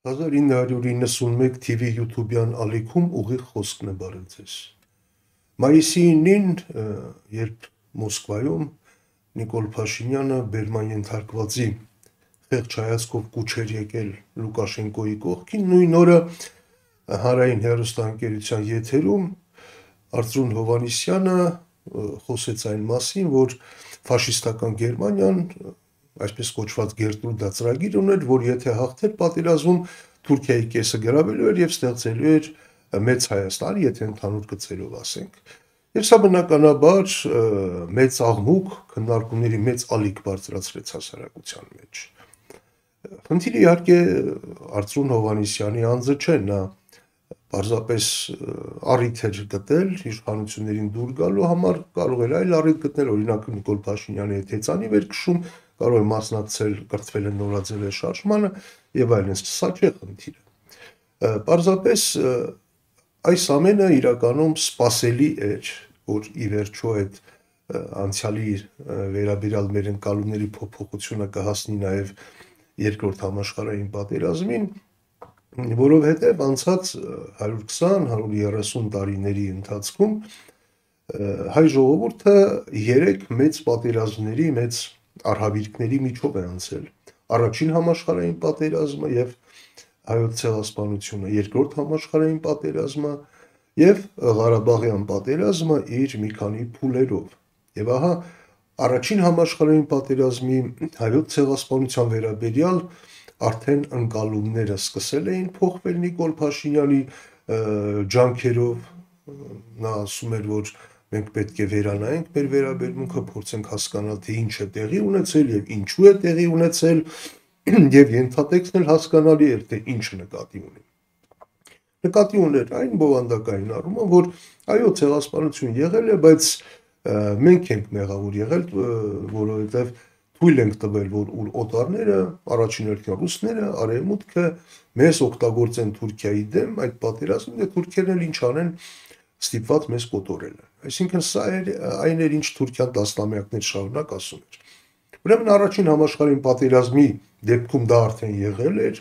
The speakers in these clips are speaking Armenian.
1991 TV YouTube-յան ալիքում ուղիղ խոսքն է բարել ձեզ։ Մայիսի 9-ին, երբ Մոսկվայում Նիկոլ Փաշինյանը բերման ենթարկվածի խեղճ հայացքով կուչ էր եկել Լուկաշենկոյի կողքին, նույն օրը հանրային հեռուստաընկերության եթերում Արծրուն Հովհաննիսյանը խոսեց այն մասին, որ ֆաշիստական Գերմանիան այսպես կոչված Գերտրուդա ծրագիր ուներ, որ եթե հաղթեր պատերազմում Թուրքիայի կեսը գրավելու էր եւ ստեղծելու էր մեծ Հայաստան, եթե ընդհանուր գծերով ասենք։ Եվ սա բնականաբար մեծ աղմուկ, քննարկումների մեծ ալիք բարձրացրեց հասարակության մեջ։ Խնդիրը իհարկե Արծրուն Հովհաննիսյանի անձը չէ, նա պարզապես առիթ էր գտել իշխանություններին դուր գալու համար, կարող էր այլ առիթ գտնել, օրինակ Նիկոլ Փաշինյանի հետ հեծանիվ էր քշում, կարող է մասնակցել կրթվել են նորաձևեր շարժմանը եւ այլն, սա չէ խնդիրը։ Պարզապես այս ամենը իրականում սպասելի էր, որ ի վերջո այդ անցյալի վերաբերյալ մեր ընկալումների փոփոխությունը կհասնի նաեւ երկրորդ համաշխարհային պատերազմին, որովհետեւ անցած 120-130 տարիների ընթացքում հայ ժողովուրդը 3 մեծ պատերազմների, մեծ արհավիրքների միջով է անցել։ Առաջին համաշխարհային պատերազմը եւ հայոց ցեղասպանությունը, երկրորդ համաշխարհային պատերազմը եւ Ղարաբաղյան պատերազմը իր մի քանի փուլերով։ Եվ ահա առաջին համաշխարհային պատերազմի հայոց ցեղասպանության վերաբերյալ արդեն ընկալումները սկսել էին փոխվել Նիկոլ Փաշինյանի ջանքերով, նա ասում էր, որ մենք պետք է վերանայենք մեր վերաբերմունքը, փորձենք հասկանալ, թե ինչ է տեղի ունեցել եւ ինչու է տեղի ունեցել եւ ենթատեքստն էլ հասկանալի էր, թե ինչ նկատի ունի։ Նկատի ուներ այն բովանդակային առումը, որ այո, ցեղասպանություն եղել է, բայց մենք ենք մեղավոր եղել, որովհետեւ թույլ ենք տվել, որ օտարները, առաջին հերթին ռուսները, արևմուտքը մեզ օգտագործեն Թուրքիայի դեմ, այդ պատերազմում դե թուրքերն էլ ինչ անեն, ստիպված մեզ կոտորել են։ Այսինքն սա այն էր, ինչ Թուրքիան տասնամյակներ շարունակ ասում էր։ Ուրեմն առաջին համաշխարհային պատերազմի դեպքում դա արդեն եղել էր,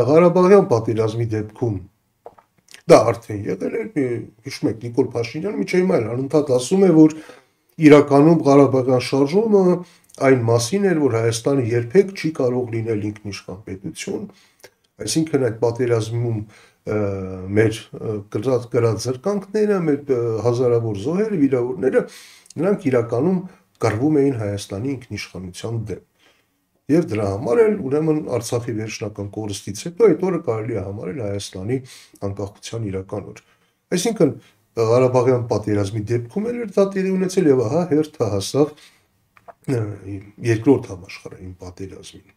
Ղարաբաղյան պատերազմի դեպքում դա արդեն եղել էր, հիշում եք Նիկոլ Փաշինյանը միջի հիմա անընդհատ ասում է, որ իրականում Ղարաբաղյան շարժումը այն մասին էր, որ Հայաստանը երբեք չի կարող լինել ինքնիշխան պետություն, այսինքն այդ պատերազմում մեր կրած զրկանքները, մեր հազարավոր զոհերը, վիրավորները, նրանք իրականում կռվում էին Հայաստանի ինքնիշխանության դեմ։ Եվ դրա համար էլ ուրեմն Արցախի վերջնական կորստից հետո այդ օրը կարելի է համարել Հայաստանի անկախության իրական օր։ Այսինքն Ղարաբաղյան պատերազմի դեպքում էլ դա տեղի ունեցել եւ ահա հերթը հասավ երկրորդ համաշխարհային պատերազմին։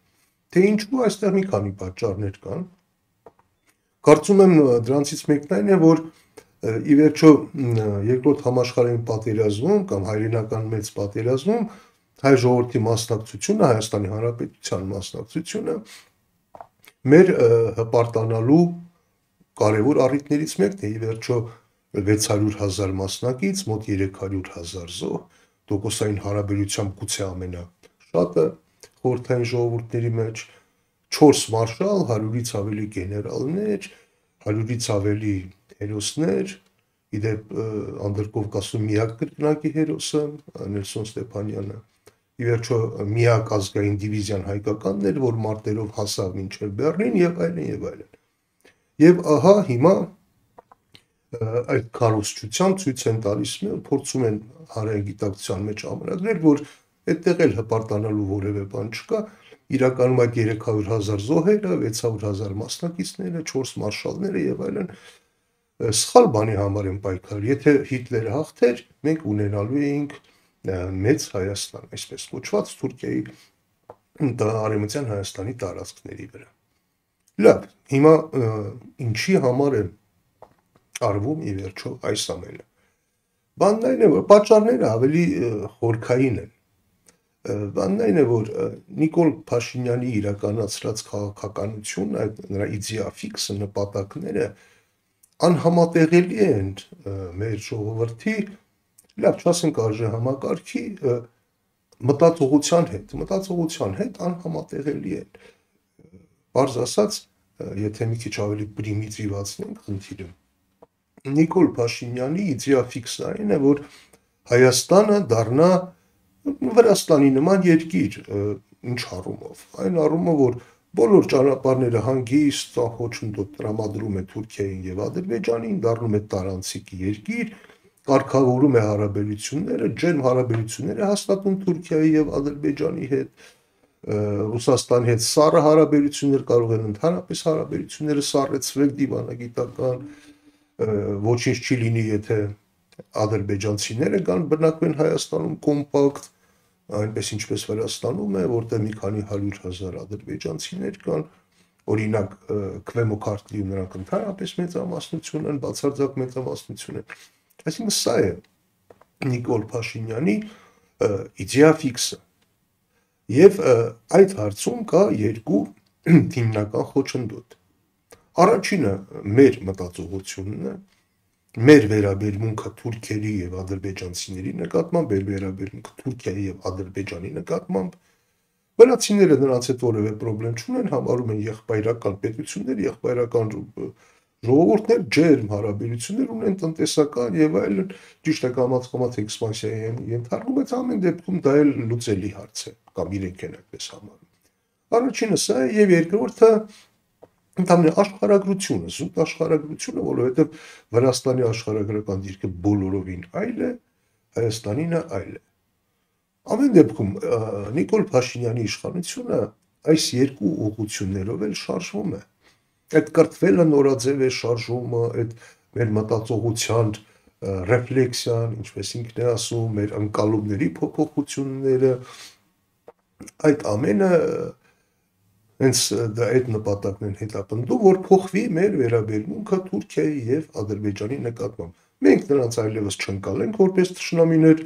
Թե ինչու այստեղ մի քանի պատճառներ կան։ Կարծում եմ դրանցից մեկն այն է, որ ի վերջո երկրորդ համաշխարհային պատերազմում կամ հայրենական մեծ պատերազմում հայ ժողովրդի մասնակցությունը, Հայաստանի Հանրապետության մասնակցությունը մեր հպարտանալու կարևոր առիթներից մեկն է, ի վերջո 600,000 մասնակից, մոտ 300,000 զոհ, տոկոսային հարաբերությամբ գուցե ամենաշատը խորհրդային ժողովուրդների մեջ, 4 մարշալ, 100-ից ավելի գեներալներ, 100-ից ավելի հերոսներ, իդեպ Անդրկովկասում միակ կրկնակի հերոսը Նելսոն Ստեփանյանը, ի վերջո միակ ազգային դիվիզիան հայկականներ, որ մարտերով հասավ մինչև Բեռլին եւ այլն եւ այլն։ Եվ ահա հիմա այդ քարոզչությամբ ցույց են տալիս, փորձում են հանրային գիտակցության մեջ ամրագրել, որ այդտեղ էլ հպարտանալու որևէ բան չկա, իրականում այդ 300,000 զոհերը, 600,000 մասնակիցները, 4 մարշալները եւ այլն սխալ բանի համար են պայքարել։ Եթե Հիտլերը հաղթեր, մենք ունենալու էինք մեծ Հայաստան, այսպես կոչված Թուրքիայի արևմտյան Հայաստանի տարածքների վրա։ Լավ, հիմա ինչի համար է արվում ի վերջո այս ամենը։ Բանն այն է, որ պատճառները ավելի խորքային են։ Բանն այն է, որ Նիկոլ Փաշինյանի իրականացրած քաղաքականությունն, այդ նրա իդեա ֆիքսը, նպատակները անհամատեղելի են մեր ժողովրդի, լավ չասենք արժեհամակարգի մտածողության հետ անհամատեղելի են։ Պարզ ասած, եթե մի քիչ ավելի պրիմիտիվացնենք խնդիրը, Նիկոլ Փաշինյանի իդեա ֆիքսն այն է, որ Հայաստանը դառնա Վրաստանի նման երկիր, ինչ առումով, այն առումով, որ բոլոր ճանապարհները հանգիստ, խոչընդոտ տրամադրում է Թուրքիային եւ Ադրբեջանին, դառնում է տարանցիկ երկիր, կարգավորում է հարաբերությունները, ջերմ հարաբերությունները հաստատում Թուրքիայի եւ Ադրբեջանի հետ, Ռուսաստանի հետ սառը հարաբերություններ կարող են ընդհանրապես հարաբերությունները սառեցվել դիվանագիտական, ոչինչ չի լինի, եթե ադրբեջանցիները կան բնակվեն Հայաստանում կոմպակտ, այնպես ինչպես Վրաստանում է, որտեղ մի քանի 100,000 ադրբեջանցիներ կան, օրինակ Քվեմոքարտլիում նրանք ընդհանրապես մեծամասնություն են, բացարձակ մեծամասնություն են։ Այսինքն սա է Նիկոլ Փաշինյանի իդեա ֆիքսը։ Եվ այդ հարցում կա երկու հիմնական խոչընդոտ։ Առաջինը մեր մտածողությունն է, մեր վերաբերմունքը թուրքերի եւ ադրբեջանցիների նկատմամբ, մեր վերաբերմունքը Թուրքիայի եւ Ադրբեջանի նկատմամբ, վրացիները նրանց հետ որևէ խնդրեմ չունեն, համարում են եղբայրական պետություններ, եղբայրական ժողովուրդներ, ջերմ հարաբերություններ ունեն տնտեսական եւ այլն, ճիշտ է կամաց էքսպանսիայի են ենթարկում, բայց ամեն դեպքում դա էլ լուծելի հարց է, կամ իրենք են այդպես համարում։ Առաջինը սա է եւ երկրորդը ընդհանրապես աշխարհագրությունը, զուտ աշխարհագրությունը, որովհետև Վրաստանի աշխարհագրական դիրքը բոլորովին այլ է, Հայաստանինը այլ է։ Ամեն դեպքում Նիկոլ Փաշինյանի իշխանությունը այս երկու ուղղություններով էլ շարժվում է։ Այդ կրթվելը նորաձև է շարժումը, այդ մեր մտածողության ռեֆլեքսիան, ինչպես ինքն է ասում, մեր ընկալումների փոփոխությունները, այդ ամենը հենց դա այդ նպատակն են հետապնդում, որ փոխվի մեր վերաբերմունքը Թուրքիայի եւ Ադրբեջանի նկատմամբ։ Մենք նրանց այլևս չընկալենք որպես թշնամիներ,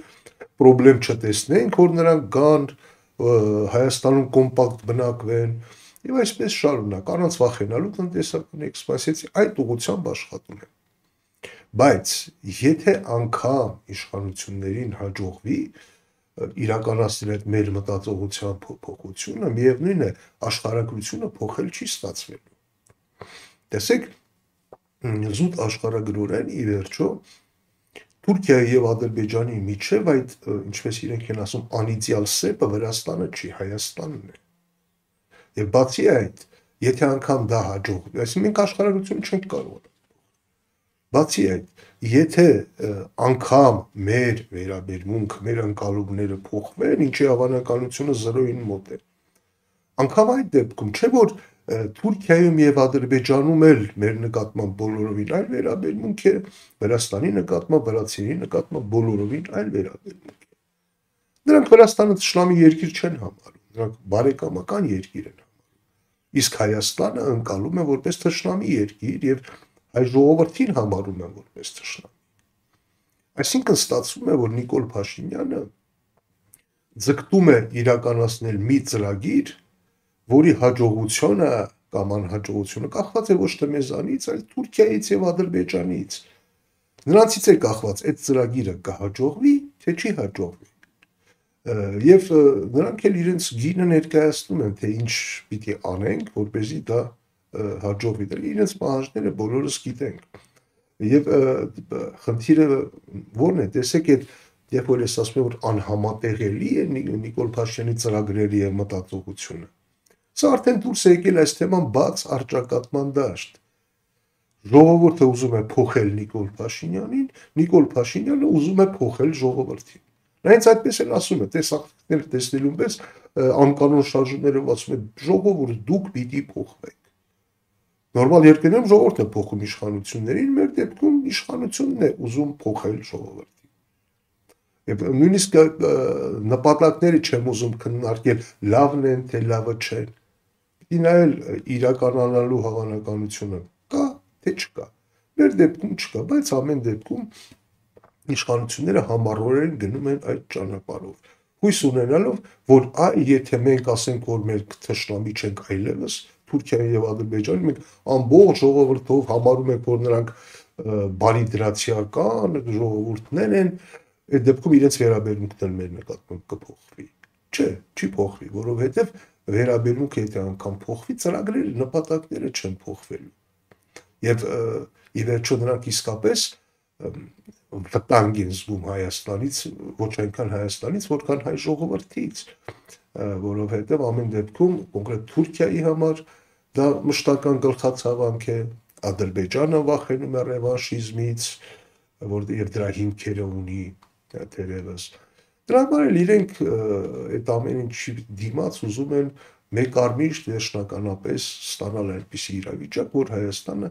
խնդրեմ չտեսնենք, որ նրանք գան Հայաստանում կոմպակտ բնակվեն եւ այսպես շարունակ, առանց վախենալու տնտեսական էքսպանսիայի այդ ուղղությամբ աշխատում են։ Բայց եթե անգամ իշխանություններին հաջողվի իրականացնել այդ մեր մտածողության փոփոխությունը, միևնույն է, աշխարհագրությունը փոխել չի ստացվելու։ Տեսեք, զուտ աշխարհագրորեն ի վերջո Թուրքիայի եւ Ադրբեջանի միջև այդ, ինչպես իրենք են ասում, անիդեալ սեպը Վրաստանը չի, Հայաստանն է։ Եվ բացի այդ, եթե անգամ դա հաջողվի, այսինքն մենք աշխարհագրությունը չենք կարող Բացի այդ, եթե անգամ մեր վերաբերմունք, մեր ընկալումները փոխվեն, ինչի հավանականությունը 0-ին մոտ է։ Անգամ այդ դեպքում չէ որ Թուրքիայում եւ Ադրբեջանում էլ մեր նկատմամբ բոլորովին այլ վերաբերմունք է, Վրաստանի նկատմամբ, վրացիների նկատմամբ բոլորովին այլ վերաբերմունք է։ Նրանք Վրաստանը թշնամի երկիր չեն համարում, նրանք բարեկամական երկիր են համարում։ Իսկ Հայաստանը ընկալում է որպես թշնամի երկիր եւ Այս ժողովրդին համարում են որպես թշնամի։ Այսինքն ստացվում է, որ Նիկոլ Փաշինյանը ձգտում է իրականացնել մի ծրագիր, որի հաջողությունը կամ անհաջողությունը կախված է ոչ թե մեզանից, այլ Թուրքիայից եւ Ադրբեջանից։ Նրանցից է կախված այդ ծրագիրը կհաջողվի, թե չի հաջողվի։ Եվ նրանք էլ իրենց գինը ներկայացնում են, թե ինչ պիտի անենք, որպեսզի դա հաջողվի դրել, իրենց պահանջները բոլորս գիտենք։ Եվ խնդիրը ո՞րն է, տեսեք այդ երբ որ ես ասում եմ, որ անհամատեղելի է Նիկոլ Փաշինյանի ծրագրերը եւ մտածողությունը։ Սա արդեն դուրս է եկել այս թեման բաց առճակատման դաշտ։ Ժողովուրդը ուզում է փոխել Նիկոլ Փաշինյանին, Նիկոլ Փաշինյանը ուզում է փոխել ժողովրդին։ Նա հենց այդպես էլ ասում է, տեսակներ տեսնելու պես անկանոն շարժումներով ասում է, ժողովուրդ դուք պիտի փոխվեք։ Նորմալ երկրներում ժողովուրդն է փոխում իշխանություններին, մեր դեպքում իշխանությունն է ուզում փոխել ժողովրդին։ Եվ նույնիսկ նպատակները չեմ ուզում քննարկել, լավն են, թե լավը չեն։ Պիտի նայել իրականանալու հավանականությունը կա, թե չկա։ Մեր դեպքում չկա, բայց ամեն դեպքում իշխանությունները համառորեն գնում են այդ ճանապարհով։ Հույս ունենալով, որ եթե մենք ասենք, որ մեր թշնամի չենք այլևս, Թուրքիայի եւ Ադրբեջանի մենք ամբողջ ժողովրդով համարում ենք, որ նրանք բարի դրացիական ժողովուրդներ են, այդ դեպքում իրենց վերաբերմունքն մեր նկատմամբ կփոխվի։ Չէ, չի փոխվի, որովհետեւ վերաբերմունքը եթե անգամ փոխվի, ծրագրերը, նպատակները չեն փոխվելու։ Եվ ի վերջո նրանք իսկապես վտանգ են զգում Հայաստանից, ոչ այնքան Հայաստանից, որքան հայ ժողովրդից, որովհետև ամեն դեպքում կոնկրետ Թուրքիայի համար դա մշտական գլխացավանք է, Ադրբեջանը վախենում է ռևանշիզմից, եւ դրա հիմքերը ունի թերևս։ Դրա համար էլ իրենք այդ ամեն ինչի դիմաց ուզում են մեկարմիշտ վերջնականապես ստանալ այնպիսի իրավիճակ, որ Հայաստանը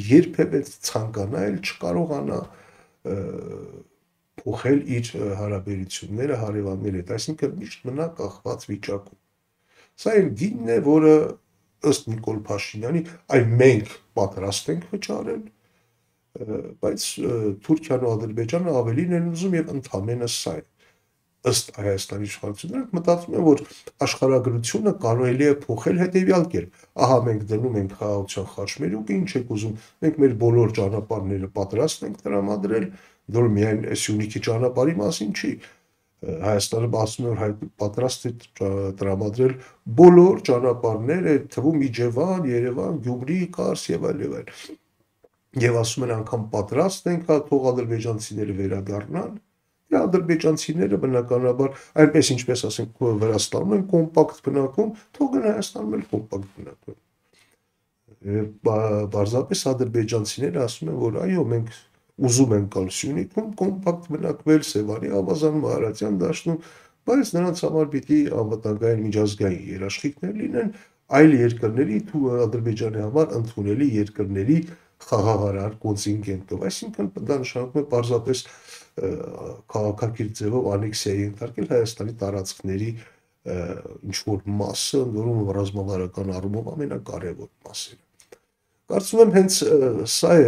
երբևէ ցանկանա էլ չկարողանա փոխել իր հարաբերությունները հարևանների հետ, այսինքն միշտ մնա կախված վիճակում։ Սա այն գինն է, որը ըստ Նիկոլ Փաշինյանի այ մենք պատրաստ ենք վճարել, բայց Թուրքիան ու Ադրբեջանը ավելին են ուզում եւ ընդհանրապես սա է։ Ըստ Հայաստանի իշխանությունների մտածում են, որ աշխարհագրությունը կարելի է փոխել հետեւյալ կերպ. ահա մենք դնում ենք խաղաղության խաչմերուկը, ինչ եք ուզում, մենք մեր բոլոր ճանապարհները պատրաստ ենք տրամադրել, դեռ միայն Սյունիքի ճանապարհի մասին չի։ Հայաստանը ասում է, որ պատրաստ է տրամադրել բոլոր ճանապարհները, թվում Իջևան, Երևան, Գյումրի, Կարս եւ այլն։ Եվ ասում են անգամ պատրաստ ենք, թող ադրբեջանցիները վերադառնան։ Դե ադրբեջանցիները բնականաբար այնպես ինչպես ասենք Վրաստանում են կոմպակտ բնակում, թող են Հայաստանում էլ կոմպակտ բնակում։ Բարձրապես ադրբեջանցիները ասում են, որ այո, մենք ուզում ենք գալ Սյունիքում կոմպակտ բնակվել, Սևանի ավազանում, Արարատյան դաշտում, բայց նրանց համար պիտի անվտանգային միջազգային երաշխիքներ լինեն այլ երկրների Ադրբեջանի համար ընդունելի երկրների խաղաղարար կոնտինգենտով, այսինքն դա նշանակում է պարզապես քաղաքակիրթ ձևով անեքսիայի ենթարկել Հայաստանի տարածքների ինչ-որ մասը, որում ռազմավարական առումով ամենակարևոր մասերը։ Կարծում եմ հենց սա է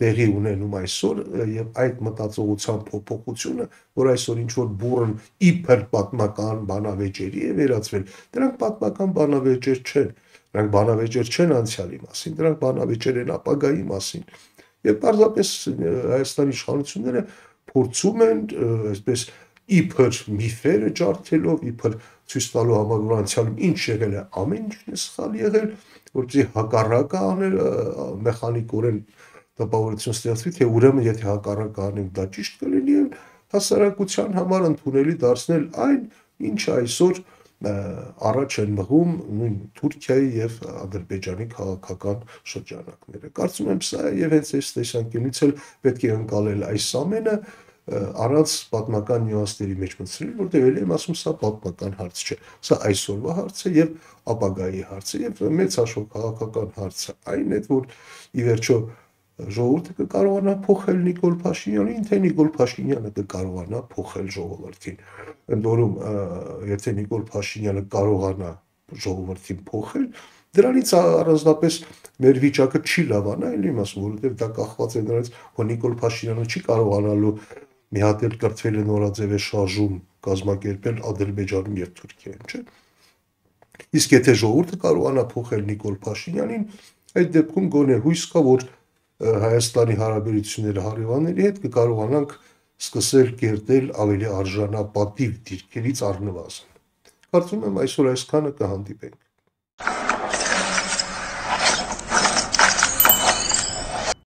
տեղի ունենում այսօր եւ այդ մտածողության փոփոխությունը, որ այսօր ինչ-որ բուրըն իբր պատմական բանավեճերի է վերածվել, դրանք պատմական բանավեճեր չեն, դրանք բանավեճեր չեն անցյալի մասին, դրանք բանավեճեր են ապագայի մասին։ Եվ պարզապես Հայաստանի իշխանությունները փորձում են այսպես իբր միֆերը ջարդելով, իբր ցույց տալու համար, որ անցյալում ինչ եղել է, ամեն ինչն է սխալ եղել, որպեսզի հակառակը անել մեխանիկորեն տպավորություն ստեղծվի, թե ուրեմն եթե հակառակը անենք դա ճիշտ կլինի եւ հասարակության համար ընդունելի դարձնել այն, ինչը այսօր առաջ են մղում նույն Թուրքիայի եւ Ադրբեջանի քաղաքական շրջանակները։ Կարծում եմ սա եւ հենց այս տեսանկյունից էլ պետք է ընկալել այս ամենը առանց պատմական նյուանսների մեջ մտցնել, որտեղ ելի եմ ասում, սա պատմական հարց չէ։ Սա այսօրվա հարց է եւ ապագայի հարց է եւ մեծ հաշվով քաղաքական հարցը այն է, որ ի վերջո ժողովուրդը կկարողանա փոխել Նիկոլ Փաշինյանին, թե Նիկոլ Փաշինյանը կկարողանա փոխել ժողովրդին։ Ընդ որում, եթե Նիկոլ Փաշինյանը կարողանա ժողովրդին փոխել, դրանից առանձնապես մեր վիճակը չի լավանա, ելի եմ ասում, որովհետեւ դա կախված է նրանից, որ Նիկոլ Փաշինյանը չի կարողանալու մի հատ էլ կրթվել է նորաձև է շարժում կազմակերպել Ադրբեջանում եւ Թուրքիայում, չէ՞։ Իսկ եթե ժողովուրդը կարողանա փոխել Նիկոլ Փաշինյանին, այդ դեպքում գոնե հույս կա, որ Հայաստանի հարաբերությունները հարևանների հետ կկարողանանք սկսել կերտել ավելի արժանապատիվ դիրքերից առնվազն։ Կարծում եմ այսօր այսքանը կհանդիպենք։